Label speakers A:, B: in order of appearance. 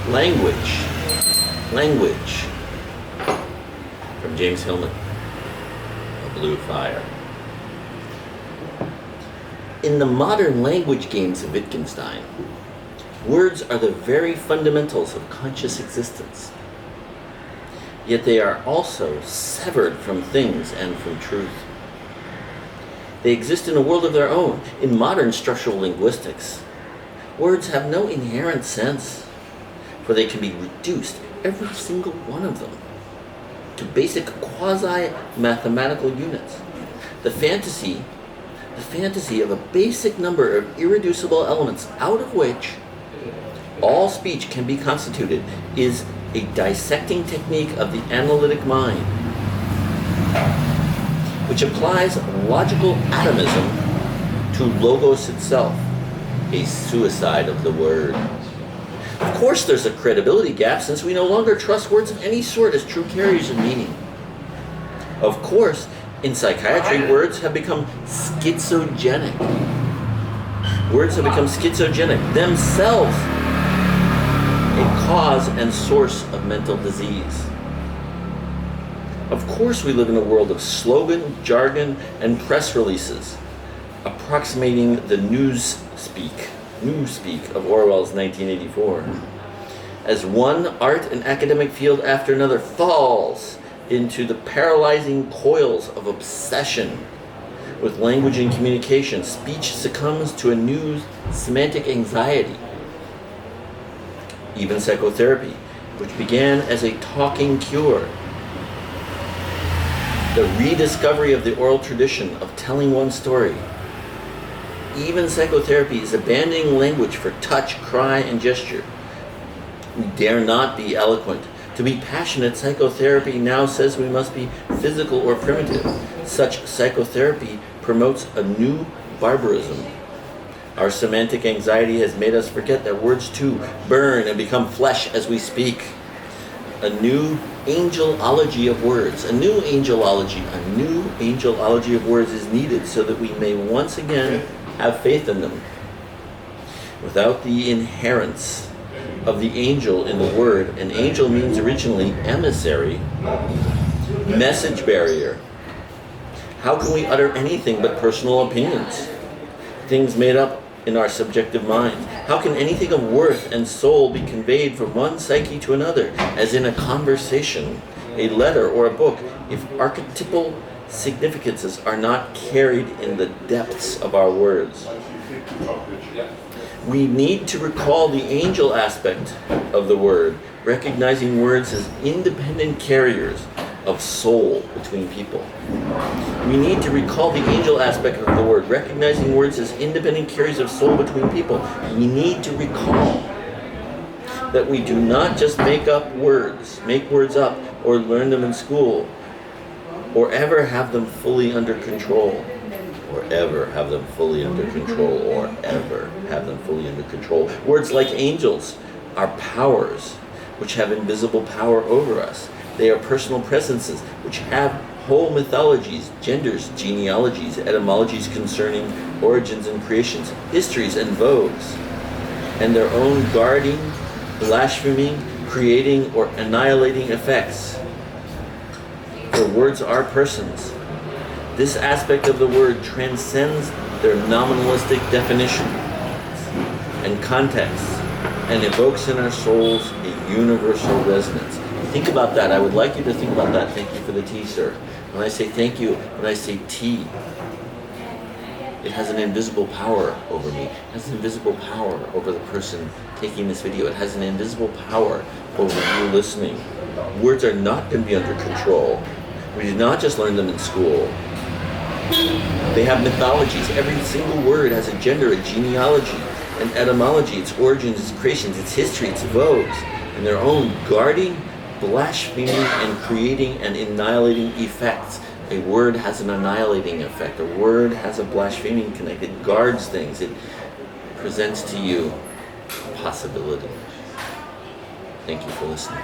A: Language. Language. From James Hillman, A Blue Fire. In the modern language games of Wittgenstein, words are the very fundamentals of conscious existence. Yet they are also severed from things and from truth. They exist in a world of their own. In modern structural linguistics, words have no inherent sense, for they can be reduced, every single one of them, to basic quasi-mathematical units. The fantasy of a basic number of irreducible elements out of which all speech can be constituted is a dissecting technique of the analytic mind, which applies logical atomism to logos itself, a suicide of the word. Of course there's a credibility gap, since we no longer trust words of any sort as true carriers of meaning. Of course, in psychiatry, words have become schizogenic. Words have become schizogenic, themselves a cause and source of mental disease. Of course we live in a world of slogan, jargon, and press releases, approximating the newspeak of Orwell's 1984, as one art and academic field after another falls into the paralyzing coils of obsession with language and communication. Speech succumbs to a new semantic anxiety. Even psychotherapy, which began as a talking cure, the rediscovery of the oral tradition of telling one story. Even psychotherapy is abandoning language for touch, cry, and gesture. We dare not be eloquent. To be passionate, psychotherapy now says we must be physical or primitive. Such psychotherapy promotes a new barbarism. Our semantic anxiety has made us forget that words too burn and become flesh as we speak. A new angelology of words, a new angelology of words is needed so that we may once again have faith in them. Without the inherence of the angel in the word, an angel means originally emissary, message barrier. How can we utter anything but personal opinions? Things made up in our subjective minds. How can anything of worth and soul be conveyed from one psyche to another, as in a conversation, a letter, or a book, if archetypal significances are not carried in the depths of our words? We need to recall the angel aspect of the word, recognizing words as independent carriers of soul between people. We need to recall the angel aspect of the word, recognizing words as independent carriers of soul between people. We need to recall that we do not just make words up, or learn them in school, or ever have them fully under control. Words like angels are powers which have invisible power over us. They are personal presences which have whole mythologies, genders, genealogies, etymologies concerning origins and creations, histories and vogues, and their own guarding, blaspheming, creating, or annihilating effects. For words are persons. This aspect of the word transcends their nominalistic definition and context, and evokes in our souls a universal resonance. Think about that. I would like you to think about that. Thank you for the tea, sir. When I say thank you, when I say tea, it has an invisible power over me. It has an invisible power over the person taking this video. It has an invisible power over you listening. Words are not going to be under control. We did not just learn them in school. They have mythologies. Every single word has a gender, a genealogy, an etymology, its origins, its creations, its history, its vogues, and their own guarding, blaspheming, and creating and annihilating effects. A word has an annihilating effect. A word has a blaspheming connect. It guards things. It presents to you possibility. Thank you for listening.